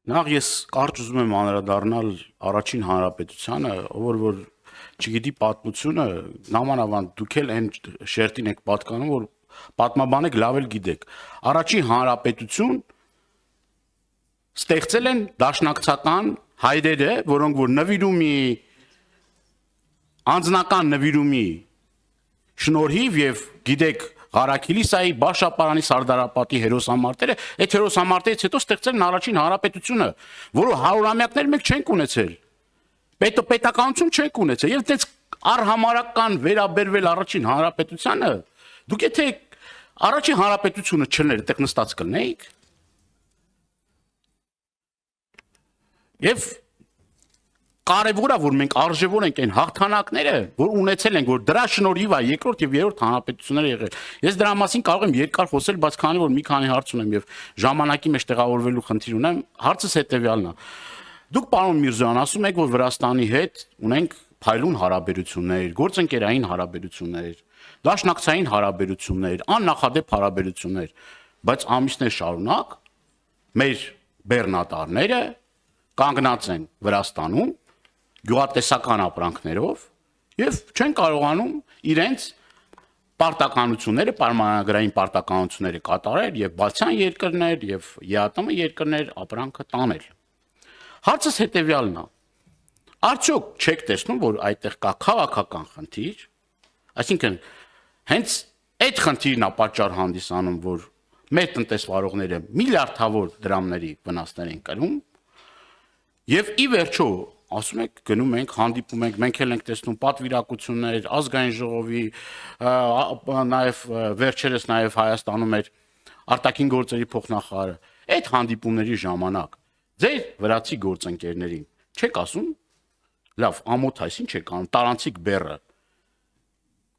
Նախ ես կարճ ուզում եմ անդրադառնալ առաջին հանրապետությանը, որ չգիտի պատմությունը, նամանավանդ դուք էլ այն շերտին եք պատկանում, որ պատմաբանեք լավ էլ գիտեք։ Առաջին հանրապետություն ստեղծել են դաշնակցական հայրերը, որոնք որ նվիրումի անձնական նվիրումի շնորհիվ եւ գիտեք Ղարաքիլիսայի Բաշապարանի Սարդարապետի հերոսամարտերը, այդ հերոսամարտերից հետո ստեղծել են առաջին հանրապետությունը, որը հարյուրամյակներ մեկ չենք ունեցել։ Պետականություն չենք ունեցել եւ այդպես արհամարական վերաբերվել առաջին հանրապետությանը, դուք եթե առաջին հանրապետությունը չներ, այդտեղ նստած կլնեիք։ Եվ կարևոր է որ մենք արժևոր ենք այն հաղթանակները, որ ունեցել ենք, որ դրա շնորհիվ է երկրորդ եւ երրորդ հանրապետությունները եղել։ Ես դրա մասին կարող եմ երկար խոսել, բայց քանի որ մի քանի հարց ունեմ եւ ժամանակի մեջ տեղավորվելու խնդիր ունեմ, հարցս հետեւյալն է։ Դուք պարոն Միրզոյան ասում եք, որ Վրաստանի հետ ունենք փայլուն հարաբերություններ, գործընկերային հարաբերություններ, դաշնակցային հարաբերություններ, աննախադեպ հարաբերություններ, բայց ամիսներ շարունակ մեր բեռնատարները կանգնած են Վրաստանում գյուղատեսական ապրանքներով եւ չեն կարողանում իրենց պարտականությունները, պայմանագրային պարտականությունները կատարել եւ բացյան երկրներ եւ ԵԱՏՄ երկրներ ապրանքը տանել։ Հարցս հետեւյալն է. արդյոք չեք տեսնում, որ այդտեղ կա քաղաքական խնդիր, այսինքն հենց այդ խնդիրն է պատճառ հանդիսանում, որ մեր տնտեսվարողները միլիարդավոր դրամների վնասներ են կրում եւ ի վերջո ասում եք գնում ենք հանդիպում ենք մենք էլ ենք տեսնում պատվիրակություններ ազգային ժողովի նաեւ վերջերս նաեւ Հայաստանում էր արտաքին գործերի փոխնախարարը այդ հանդիպումների ժամանակ ձեր վրացի գործընկերներին չեք ասում լավ ամոթ այսին չեք անում տարանցիկ բեռը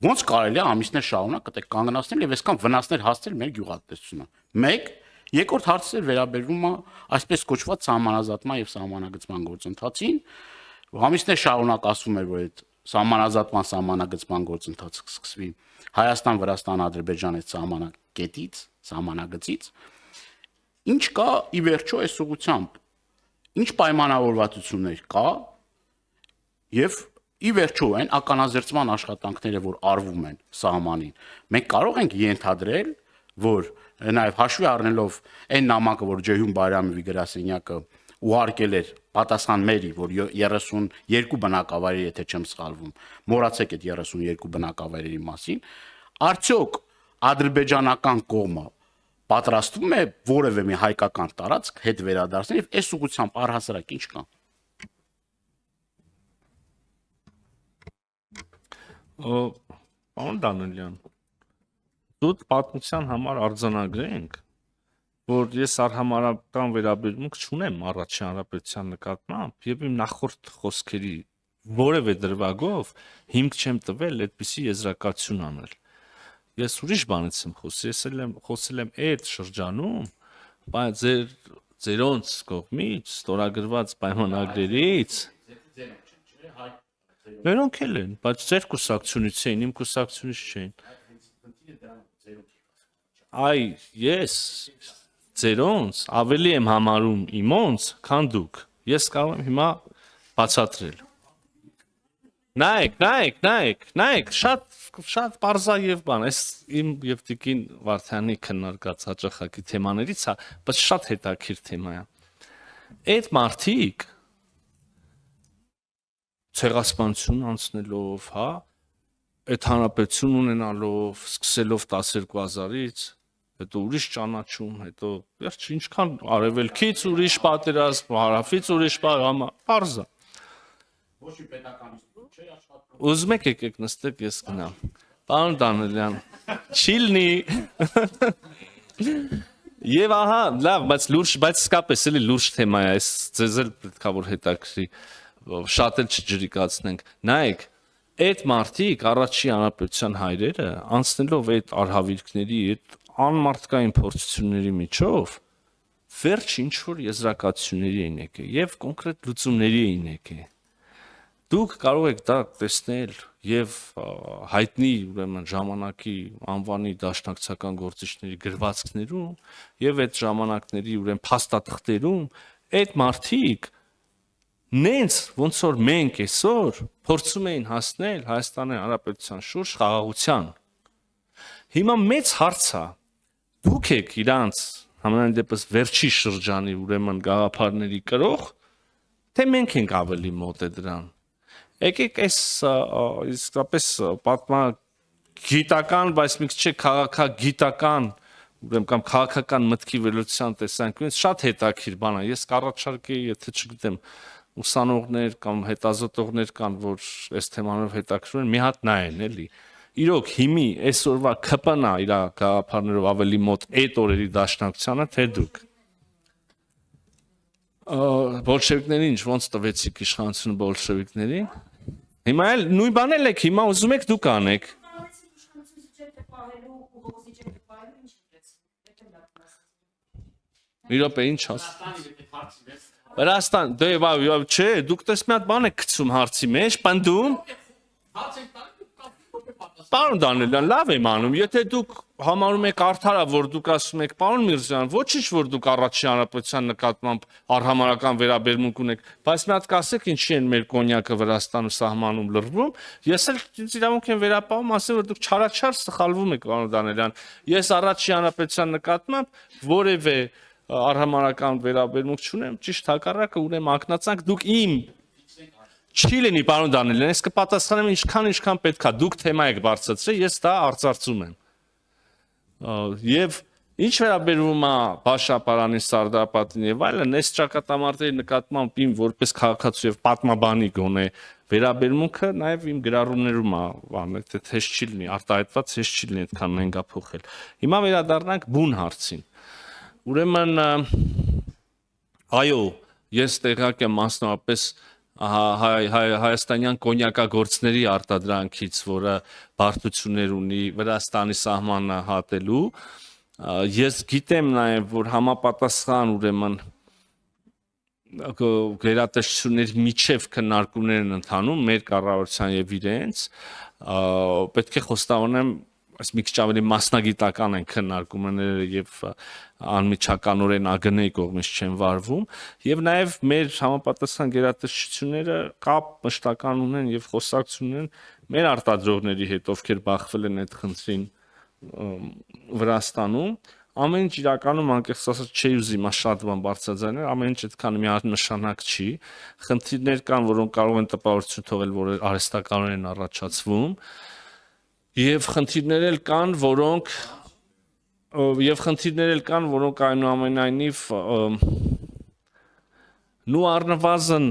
ոնց կարելի է ամիսներ շարունակ այդտեղ կանգնացնել եւ այսքան վնասներ հասցնել մեր գյուղատնտեսությունը մեկ երկրորդ հարցը վերաբերվում է այսպես կոչված սահմանազատման եւ սահմանագծման գործընթացին ամիսներ շարունակ ասում էր որ այդ սահմանազատման սահմանագծման գործընթացը կսկսվի Հայաստան Վրաստան Ադրբեջան այդ սահմանակետից սահմանագծից ինչ կա ի վերջո այս ուղղությամբ ինչ պայմանավորվածություններ կա եւ ի վերջո այն ականազերծման աշխատանքները որ արվում են սահմանին մենք կարող ենք ենթադրել որ նաեւ հաշվի առնելով այն նամակը որ Ջեհուն Բայրամովի գրասենյակը ուղարկել էր պատասխան մերի որ 32 բնակավայրեր եթե չեմ սխալվում մոռացեք այդ 32 բնակավայրերի մասին արդյոք ադրբեջանական կողմը պատրաստվում է որևէ մի հայկական տարածք հետ վերադարձնել եւ այս ուղղությամբ առհասարակ ինչ կա Պարոն Դանիելյան, դուք պատմության համար արձանագրենք, որ ես արհամարհական վերաբերմունք չունեմ առաջին հանրապետության նկատմամբ եւ իմ նախորդ խոսքերի որևէ դրվագով հիմք չեմ տվել այդպիսի եզրակացություն անել։ Ես ուրիշ բանից եմ խոսել եմ այդ շրջանում, բայց ձերոնց կողմից ստորագրված պայմանագրերից Մերոնք էլ են, բայց ձեր կուսակցությունից էին, իմ կուսակցությունից չէին։ Այ ես ձերոնց ավելի եմ համարում իմոնց, քան դուք։ Ես կարող եմ հիմա բացատրել։ Նայեք, շատ պարզա եւ բան, այս իմ եւ Տիկին Վարդյանի քննարկած հաճախակի թեմաներից է, բայց շատ հետաքրքիր թեմա է։ Այդ մարդիկ ցեղասպանություն անցնելով, հա, այդ հանրապետություն ունենալով, սկսելով 12000-ից, հետո ուրիշ ճանաչում, հետո վերջ ինչքան արևելքից ուրիշ պատերազմ, հարավից ուրիշ պարզա։ Ոչ մի պետականություն չէ աշխատում։ Ուզում եք եկեք նստեք, ես գնամ։ Պարոն Դանիելյան, չիլնի։ Եվ ահա, լավ, բայց իսկապես էլի լուրջ թեմա է, ձեզ էլ պետք է որ հետաքրքրի, շատ էլ չջրիկացնենք։ Նայեք, այդ մարդիկ առաջի հանրապետության հայրերը անցնելով այդ արհավիրքների, այդ անմարդկային փորձությունների միջով վերջ ինչ որ եզրակացությունների էին եկել եւ կոնկրետ լուծումների էին եկել։ Դուք կարող եք դա տեսնել եւ հայտնի ուրեմն ժամանակի անվանի դաշնակցական գործիչների գրվածքներում եւ այդ ժամանակների ուրեմն փաստաթղթերում այդ մարդիկ նենց ոնց որ մենք այսօր փորձում էին հասնել Հայաստանի Հանրապետության շուրջ խաղաղության։ Հիմա մեծ հարց է, դուք եք իրանց համենայն դեպս վերջի շրջանի ուրեմն գաղափարների կրող, թե մենք ենք ավելի մոտ է դրան։ Եկեք այս իսկապես պատմագիտական, բայց մի քիչ քաղաքագիտական, ուրեմն կամ քաղաքական մտքի վերլուծության տեսանկյունից շատ հետաքրքիր բան է։ Ես կառաջարկեի, եթե չգիտեմ, ուսանողներ կամ հետազոտողներ կան, որ այս թեմանով հետաքրքրում են, մի հատ նայեն, էլի։ Իրոք հիմի այսօրվա ԿՊՆ-ը իր գաղափարներով ավելի մոտ այդ օրերի դաշնակցությանը, թե դուք։ Բոլշևիկներին ինչ ոնց տվեցիք իշխանությունը բոլշևիկներին։ Հիմա էլ նույն բանն էլ եք, հիմա ուզում եք դուք անեք։ Իրոք ինչ ասում։ Վրաստան, դե չէ, դուք տես մի հատ բան եք գցում հարցի մեջ, պնդում։ Պարոն Դանիելյան, լավ եմ անում, եթե դուք համարում եք արդարը, որ դուք ասում եք, պարոն Միրզոյան, ոչինչ որ դուք առաջի հանրապետության նկատմամբ արհամարական վերաբերմունք ունեք, բայց մի հատ կասեք ինչի են մեր կոնյակը Վրաստանում սահմանում լրվում, ես էլ իրավունք եմ վերապահում, ասեմ որ դուք չարաչար սխալվում եք, պարոն Դանիելյան, ես առաջի հանրապետության նկատմամբ որևէ արհամարական վերաբերմունք չունեմ, ճիշտ հակառակը ունեմ ակնածանք, դուք իմ չի լինի, պարոն Դանիելյան, ես կպատասխանեմ ինչքան պետք է, դուք թեմա եք բարձրացրել, ես դա արծարծում եմ։ Եվ ինչ վերաբերվում է Բաշապարանի, Սարդարապետին եւ այլն, այս ճակատամարտերի նկատմամբ իմ որպես քաղաքացու եւ պատմաբանի գոնե վերաբերմունքը նաեւ իմ գրառումներում է, բան, թե թեժ չի լինի, արտահայտված թեժ չի լինի այդքան նենգափոխել։ Հիմա վերադառնանք բուն հարցին։ Ուրեմն այո, ես տեղյակ եմ մասնավորապես հայաստանյան կոնյակագործների արտադրանքից, որը բարդություններ ունի Վրաստանի սահմանը հատելու, ես գիտեմ նաև, որ համապատասխան ուրեմն գերատեսչությունների միջև քննարկումներ են ընթանում մեր կառավարության եւ իրենց, պետք է խոստովանեմ, այս մի քիչ ավելի մասնագիտական են քննարկումները եւ անմիջականորեն ԱԳՆ-ի կողմից չեն վարվում եւ նաեւ մեր համապատասխան գերատեսչությունները կապ մշտական ունեն եւ խոսակցություն ունեն մեր արտադրողների հետ, ովքեր բախվել են այդ խնդրին Վրաստանում, ամեն ինչ իրականում անկեղծ ասած չի ուզի մա շատ բան բարձրաձայնել, ամեն ինչ այդքան միանշանակ չի, խնդիրներ կան, որոնք կարող են տպավորություն թողել, որ արհեստականորեն են առաջացվում Եվ խնդիրներ էլ կան, որոնք այնուամենայնիվ նու առնվազն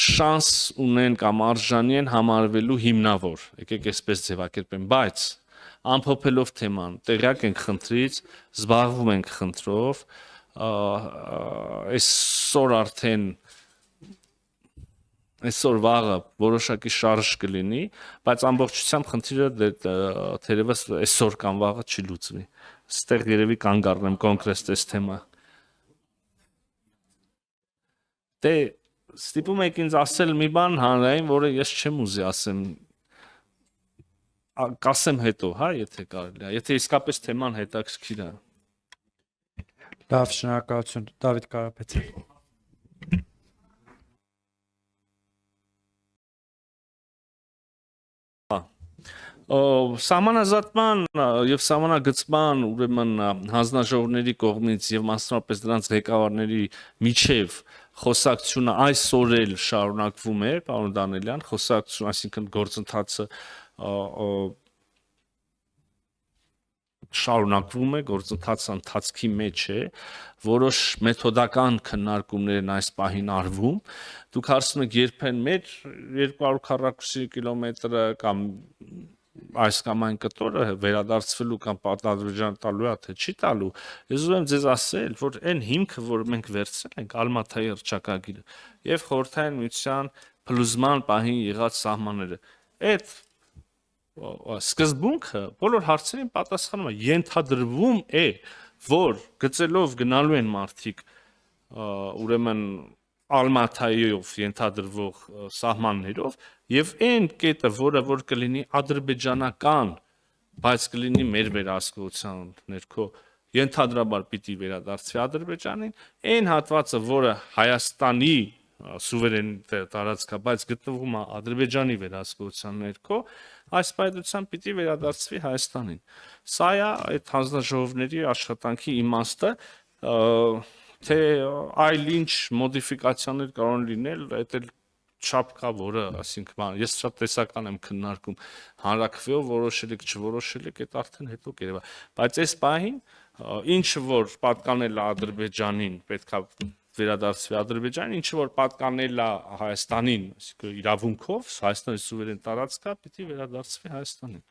շանս ունեն կամ արժանի են համարվելու հիմնավոր, եկեք այսպես ձևակերպեմ, բայց ամփոփելով թեման, տեղյակ ենք խնդրից, զբաղվում ենք խնդրով, այսօր վաղը որոշակի շարժ կլինի, բայց ամբողջությամբ խնդիրը թերևս այսօր կամ վաղը չի լուծվի։ Ստեղ երևի կանգ առնեմ կոնկրետ այս թեմա։ Դե ստիպում եք ինձ ասել մի բան հանրային, որը ես չեմ ուզի ասեմ։ Կասեմ հետո, հա, եթե կարելի է, եթե իսկապես թեման հետաքրքիր է։ Լավ, շնորհակալություն, Դավիթ Կարապետյան։ Սահմանազատման եւ սահմանագծման ուրեմն հանձնաժողովների կողմից եւ մասնավորապես դրանց ղեկավարների միջև խոսակցությունը այսօր էլ շարունակվում է, պարոն Դանիելյան, խոսակցություն, այսինքն գործընթացը շարունակվում է, գործընթացը ընթացքի մեջ է, որոշ մեթոդական քննարկումներ են այս պահին արվում։ Դուք հարցնում եք երբեն մեր 240 կիլոմետրը կամ այս կամ այն կտորը վերադարձվելու կամ պատասխան տալու է, թե չի տալու։ Ես ուզում եմ ձեզ ասել, որ այն հիմքը, որ մենք վերցրել ենք Ալմաթայի հռչակագիրը եւ Խորհրդային Միության փլուզման պահին եղած սահմանները, այդ սկզբունքը բոլոր հարցերին պատասխանում է, ենթադրվում է, որ գծելով գնալու են մարդիկ ուրեմն Ալմաթայով ենթադրվող սահմաններով եւ այն կետը, որ կլինի ադրբեջանական, բայց կլինի մեր վերահսկողության ներքո ենթադրաբար պիտի վերադարձվի Ադրբեջանին, այն հատվածը, որը Հայաստանի սուվերեն տարածքա, բայց գտնվում է Ադրբեջանի վերահսկողության ներքո, այս պայծությամբ պիտի վերադարձվի Հայաստանին։ Սա է այդ հանձնաժողովների աշխատանքի իմաստը, թե այլ ինչ մոդիֆիկացիաներ կարող են լինել, այդ էլ չափ կա, որը, ասինքն, ես շատ տեսական եմ քննարկում հանրակրվեով որոշել եք, չորոշել եք, այդ արդեն հետո կերևա, բայց այս պահին ինչը որ պատկանել է Ադրբեջանին, պետքա վերադարձվի Ադրբեջանին, ինչը որ պատկանել է Հայաստանին, այսինքն իրավունքով, Հայաստանի սուվերեն տարածքա, պիտի վերադարձվի Հայաստանին։